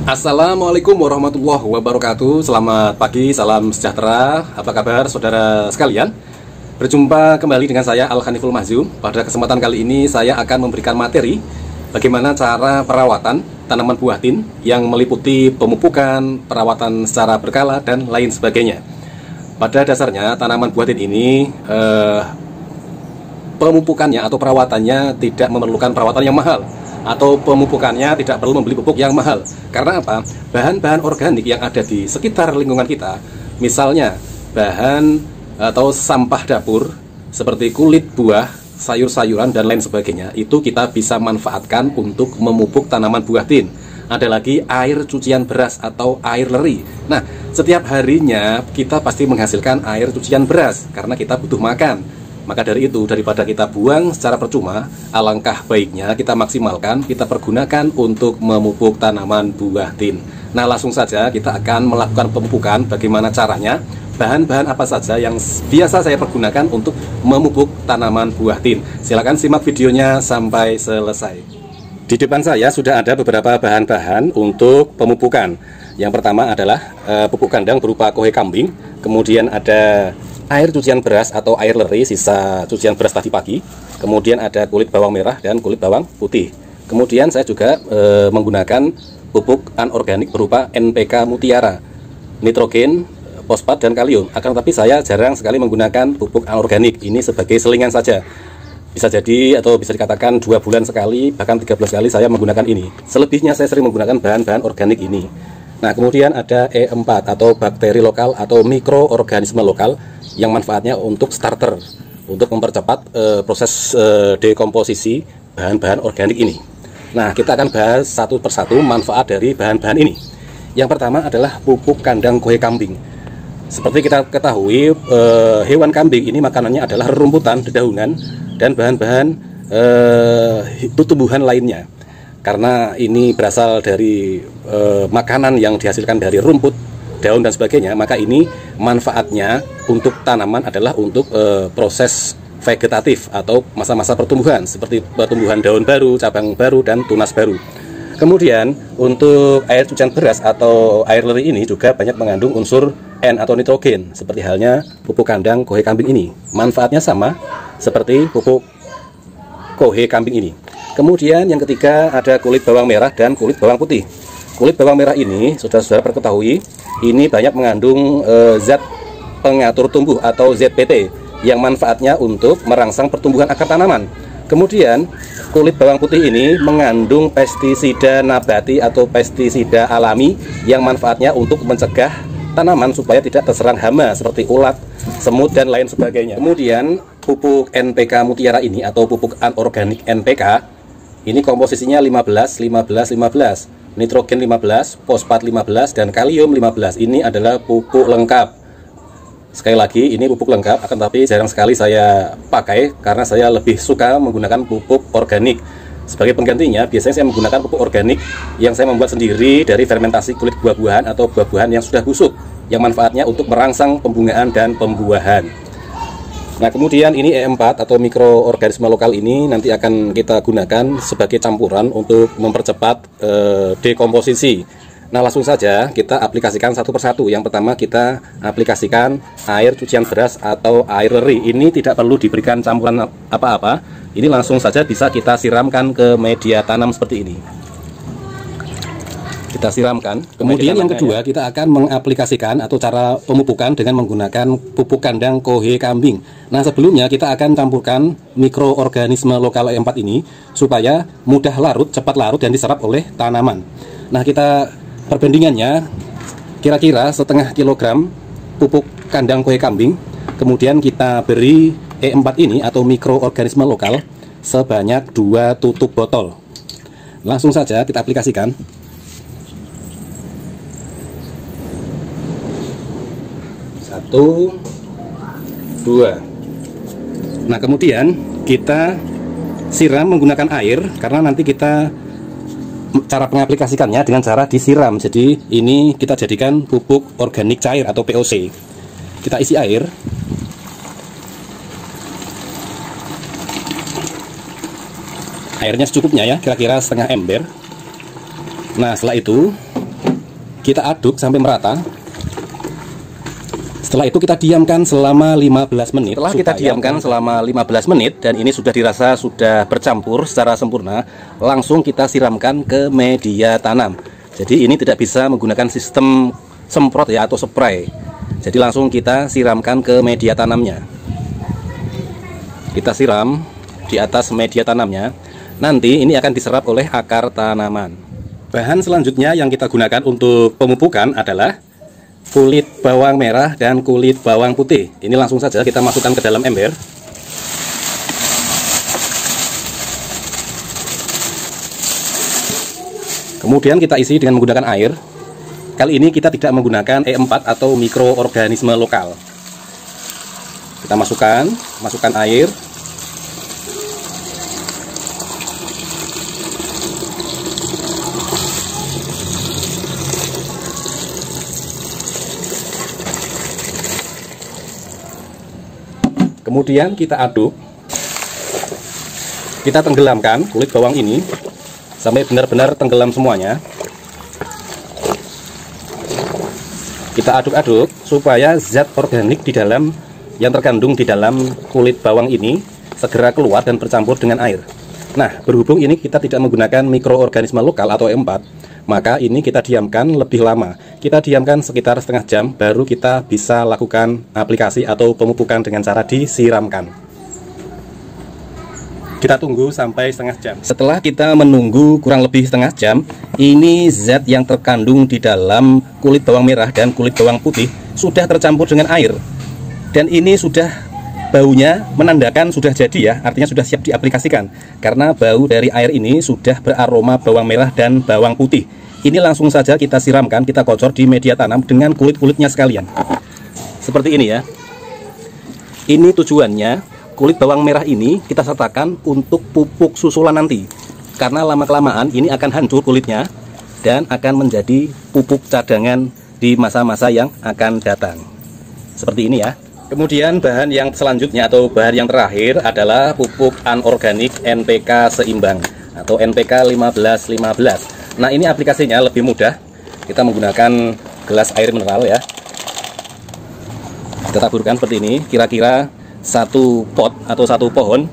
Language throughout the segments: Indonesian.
Assalamualaikum warahmatullahi wabarakatuh. Selamat pagi, salam sejahtera. Apa kabar saudara sekalian? Berjumpa kembali dengan saya Al-Haniful Mahzum. Pada kesempatan kali ini saya akan memberikan materi bagaimana cara perawatan tanaman buah tin yang meliputi pemupukan, perawatan secara berkala, dan lain sebagainya. Pada dasarnya tanaman buah tin ini pemupukannya atau perawatannya tidak memerlukan perawatan yang mahal, atau pemupukannya tidak perlu membeli pupuk yang mahal. Karena apa? Bahan-bahan organik yang ada di sekitar lingkungan kita, misalnya bahan atau sampah dapur seperti kulit buah, sayur-sayuran, dan lain sebagainya, itu kita bisa manfaatkan untuk memupuk tanaman buah tin. Ada lagi air cucian beras atau air leri. Nah, setiap harinya kita pasti menghasilkan air cucian beras karena kita butuh makan. Maka dari itu, daripada kita buang secara percuma, alangkah baiknya kita maksimalkan, kita pergunakan untuk memupuk tanaman buah tin. Nah, langsung saja kita akan melakukan pemupukan. Bagaimana caranya? Bahan-bahan apa saja yang biasa saya pergunakan untuk memupuk tanaman buah tin? Silakan simak videonya sampai selesai. Di depan saya sudah ada beberapa bahan-bahan untuk pemupukan. Yang pertama adalah pupuk kandang berupa kohe kambing, kemudian ada air cucian beras atau air leri sisa cucian beras tadi pagi, kemudian ada kulit bawang merah dan kulit bawang putih. Kemudian saya juga menggunakan pupuk anorganik berupa NPK Mutiara, nitrogen, fosfat, dan kalium. Akan tetapi saya jarang sekali menggunakan pupuk anorganik ini sebagai selingan saja. Bisa jadi atau bisa dikatakan 2 bulan sekali, bahkan 3 bulan sekali saya menggunakan ini. Selebihnya saya sering menggunakan bahan-bahan organik ini. Nah, kemudian ada E4 atau bakteri lokal atau mikroorganisme lokal yang manfaatnya untuk starter, untuk mempercepat proses dekomposisi bahan-bahan organik ini. Nah, kita akan bahas satu persatu manfaat dari bahan-bahan ini. Yang pertama adalah pupuk kandang kohe kambing. Seperti kita ketahui, hewan kambing ini makanannya adalah rerumputan, dedaunan, dan bahan-bahan tumbuhan lainnya. Karena ini berasal dari makanan yang dihasilkan dari rumput, daun, dan sebagainya, maka ini manfaatnya untuk tanaman adalah untuk proses vegetatif atau masa-masa pertumbuhan, seperti pertumbuhan daun baru, cabang baru, dan tunas baru. Kemudian untuk air cucian beras atau air leri ini juga banyak mengandung unsur N atau nitrogen, seperti halnya pupuk kandang kohe kambing ini. Manfaatnya sama seperti pupuk kohe kambing ini. Kemudian yang ketiga ada kulit bawang merah dan kulit bawang putih. Kulit bawang merah ini, saudara-saudara perketahui, ini banyak mengandung zat pengatur tumbuh atau ZPT yang manfaatnya untuk merangsang pertumbuhan akar tanaman. Kemudian kulit bawang putih ini mengandung pestisida nabati atau pestisida alami yang manfaatnya untuk mencegah tanaman supaya tidak terserang hama seperti ulat, semut, dan lain sebagainya. Kemudian pupuk NPK Mutiara ini atau pupuk anorganik NPK ini komposisinya 15, 15, 15, nitrogen 15, fosfat 15, dan kalium 15. Ini adalah pupuk lengkap. Sekali lagi, ini pupuk lengkap, akan tapi jarang sekali saya pakai karena saya lebih suka menggunakan pupuk organik. Sebagai penggantinya, biasanya saya menggunakan pupuk organik yang saya membuat sendiri dari fermentasi kulit buah-buahan atau buah-buahan yang sudah busuk, yang manfaatnya untuk merangsang pembungaan dan pembuahan. Nah, kemudian ini E4 atau mikroorganisme lokal ini nanti akan kita gunakan sebagai campuran untuk mempercepat dekomposisi. Nah, langsung saja kita aplikasikan satu persatu. Yang pertama kita aplikasikan air cucian beras atau air leri. Ini tidak perlu diberikan campuran apa-apa. Ini langsung saja bisa kita siramkan ke media tanam seperti ini. Kita siramkan. Kemudian yang kedua kita akan mengaplikasikan atau cara pemupukan dengan menggunakan pupuk kandang kohe kambing. Nah, sebelumnya kita akan campurkan mikroorganisme lokal E4 ini supaya mudah larut, cepat larut, dan diserap oleh tanaman. Nah, kita perbandingannya kira-kira setengah kilogram pupuk kandang kohe kambing, kemudian kita beri E4 ini atau mikroorganisme lokal sebanyak 2 tutup botol. Langsung saja kita aplikasikan. 1, 2. Nah, kemudian kita siram menggunakan air karena nanti kita cara mengaplikasikannya dengan cara disiram. Jadi ini kita jadikan pupuk organik cair atau POC. Kita isi air. Airnya secukupnya ya, kira-kira setengah ember. Nah, setelah itu Kita aduk sampai merata. Setelah itu kita diamkan selama 15 menit. Setelah kita diamkan selama 15 menit dan ini sudah dirasa sudah bercampur secara sempurna, langsung kita siramkan ke media tanam. Jadi ini tidak bisa menggunakan sistem semprot ya atau spray. Jadi langsung kita siramkan ke media tanamnya. Kita siram di atas media tanamnya. Nanti ini akan diserap oleh akar tanaman. Bahan selanjutnya yang kita gunakan untuk pemupukan adalah kulit bawang merah dan kulit bawang putih. Ini langsung saja kita masukkan ke dalam ember. Kemudian kita isi dengan menggunakan air. Kali ini kita tidak menggunakan E4 atau mikroorganisme lokal. Kita masukkan air. Kemudian kita aduk, kita tenggelamkan kulit bawang ini sampai benar-benar tenggelam semuanya. Kita aduk-aduk supaya zat organik di dalam yang terkandung di dalam kulit bawang ini segera keluar dan bercampur dengan air. Nah, berhubung ini kita tidak menggunakan mikroorganisme lokal atau E4, maka ini kita diamkan lebih lama. Kita diamkan sekitar setengah jam, baru kita bisa lakukan aplikasi atau pemupukan dengan cara disiramkan. Kita tunggu sampai setengah jam. Setelah kita menunggu kurang lebih setengah jam, ini zat yang terkandung di dalam kulit bawang merah dan kulit bawang putih sudah tercampur dengan air. Dan ini sudah baunya menandakan sudah jadi ya, artinya sudah siap diaplikasikan. Karena bau dari air ini sudah beraroma bawang merah dan bawang putih. Ini langsung saja kita siramkan, kita kocor di media tanam dengan kulit-kulitnya sekalian. Seperti ini ya. Ini tujuannya, kulit bawang merah ini kita sertakan untuk pupuk susulan nanti. Karena lama-kelamaan ini akan hancur kulitnya dan akan menjadi pupuk cadangan di masa-masa yang akan datang. Seperti ini ya. Kemudian bahan yang selanjutnya atau bahan yang terakhir adalah pupuk anorganik NPK seimbang atau NPK 15-15. Nah, ini aplikasinya lebih mudah. Kita menggunakan gelas air mineral ya. Kita taburkan seperti ini. Kira-kira satu pot atau satu pohon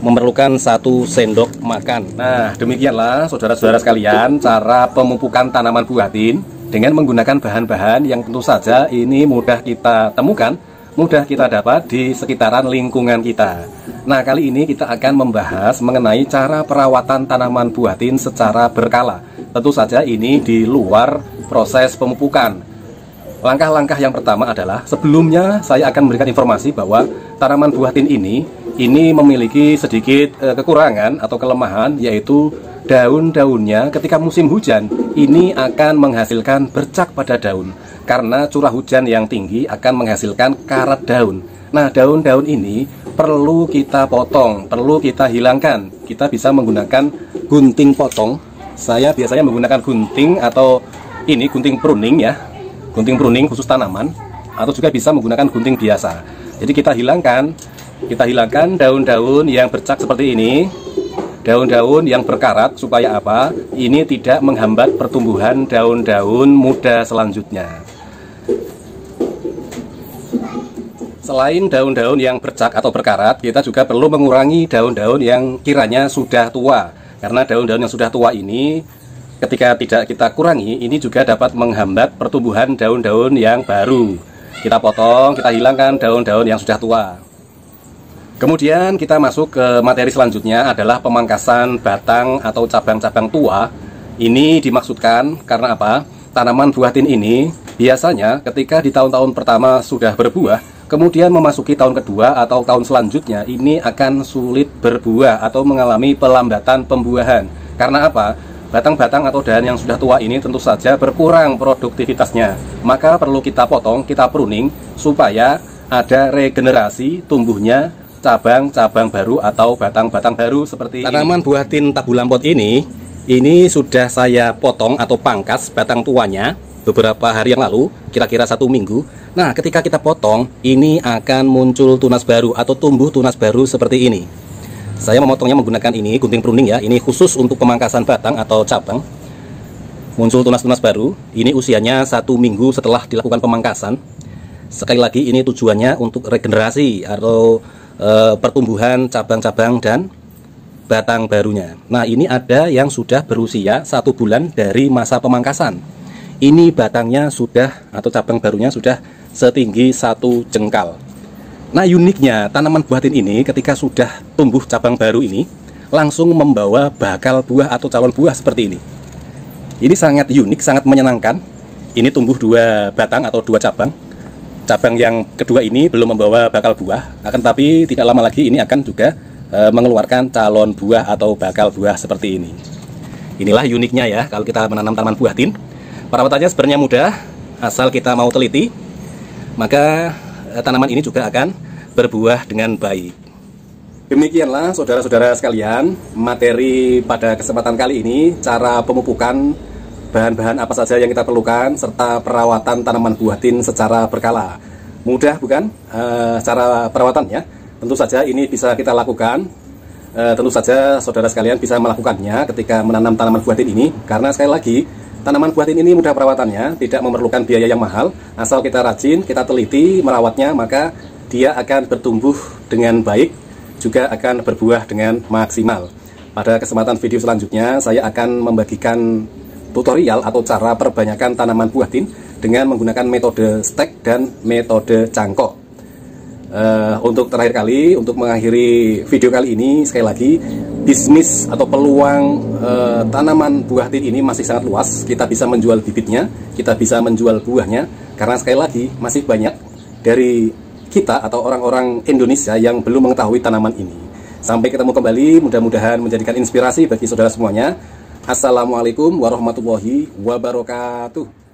memerlukan 1 sendok makan. Nah, demikianlah saudara-saudara sekalian cara pemupukan tanaman buatin dengan menggunakan bahan-bahan yang tentu saja ini mudah kita temukan, mudah kita dapat di sekitaran lingkungan kita. Nah, kali ini kita akan membahas mengenai cara perawatan tanaman buatin secara berkala. Tentu saja ini di luar proses pemupukan. Langkah-langkah yang pertama adalah sebelumnya saya akan memberikan informasi bahwa tanaman buatin ini memiliki sedikit kekurangan atau kelemahan, yaitu daun-daunnya ketika musim hujan ini akan menghasilkan bercak pada daun. Karena curah hujan yang tinggi akan menghasilkan karat daun. Nah, daun-daun ini perlu kita potong, perlu kita hilangkan. Kita bisa menggunakan gunting potong. Saya biasanya menggunakan gunting atau ini gunting pruning ya. Gunting pruning khusus tanaman, atau juga bisa menggunakan gunting biasa. Jadi kita hilangkan daun-daun yang bercak seperti ini. Daun-daun yang berkarat supaya apa? Ini tidak menghambat pertumbuhan daun-daun muda selanjutnya. Selain daun-daun yang bercak atau berkarat, kita juga perlu mengurangi daun-daun yang kiranya sudah tua. Karena daun-daun yang sudah tua ini, ketika tidak kita kurangi, ini juga dapat menghambat pertumbuhan daun-daun yang baru. Kita potong, kita hilangkan daun-daun yang sudah tua. Kemudian kita masuk ke materi selanjutnya adalah pemangkasan batang atau cabang-cabang tua. Ini dimaksudkan karena apa? Tanaman buatin ini biasanya ketika di tahun-tahun pertama sudah berbuah, kemudian memasuki tahun kedua atau tahun selanjutnya ini akan sulit berbuah atau mengalami pelambatan pembuahan. Karena apa? Batang-batang atau dahan yang sudah tua ini tentu saja berkurang produktivitasnya. Maka perlu kita potong, kita pruning supaya ada regenerasi tumbuhnya cabang-cabang baru atau batang-batang baru seperti tanaman buatin tabu lampot ini sudah saya potong atau pangkas batang tuanya beberapa hari yang lalu, kira-kira 1 minggu. Nah, ketika kita potong, ini akan muncul tunas baru atau tumbuh tunas baru seperti ini. Saya memotongnya menggunakan ini gunting pruning ya. Ini khusus untuk pemangkasan batang atau cabang. muncul tunas-tunas baru. Ini usianya 1 minggu setelah dilakukan pemangkasan. Sekali lagi, ini tujuannya untuk regenerasi atau pertumbuhan cabang-cabang dan batang barunya. Nah, ini ada yang sudah berusia 1 bulan dari masa pemangkasan. Ini batangnya sudah atau cabang barunya sudah setinggi 1 jengkal. Nah, uniknya tanaman buatin ini ketika sudah tumbuh cabang baru ini langsung membawa bakal buah atau calon buah seperti ini. Ini sangat unik, sangat menyenangkan. Ini tumbuh 2 batang atau 2 cabang. Cabang yang kedua ini belum membawa bakal buah, akan tapi tidak lama lagi ini akan juga mengeluarkan calon buah atau bakal buah seperti ini. Inilah uniknya ya kalau kita menanam tanaman buatin. Perawatannya sebenarnya mudah, asal kita mau teliti, maka tanaman ini juga akan berbuah dengan baik. Demikianlah saudara-saudara sekalian, materi pada kesempatan kali ini, cara pemupukan, bahan-bahan apa saja yang kita perlukan, serta perawatan tanaman buatin secara berkala. Mudah bukan cara perawatannya? Tentu saja ini bisa kita lakukan. Tentu saja saudara sekalian bisa melakukannya ketika menanam tanaman buatin ini, karena sekali lagi tanaman buatin ini mudah perawatannya, tidak memerlukan biaya yang mahal. Asal kita rajin, kita teliti merawatnya, maka dia akan bertumbuh dengan baik, juga akan berbuah dengan maksimal. Pada kesempatan video selanjutnya, saya akan membagikan tutorial atau cara perbanyakan tanaman buatin dengan menggunakan metode stek dan metode cangkok. Untuk terakhir kali, untuk mengakhiri video kali ini, sekali lagi, bisnis atau peluang tanaman buatin ini masih sangat luas. Kita bisa menjual bibitnya, kita bisa menjual buahnya, karena sekali lagi masih banyak dari kita atau orang-orang Indonesia yang belum mengetahui tanaman ini. Sampai ketemu kembali, mudah-mudahan menjadikan inspirasi bagi saudara semuanya. Assalamualaikum warahmatullahi wabarakatuh.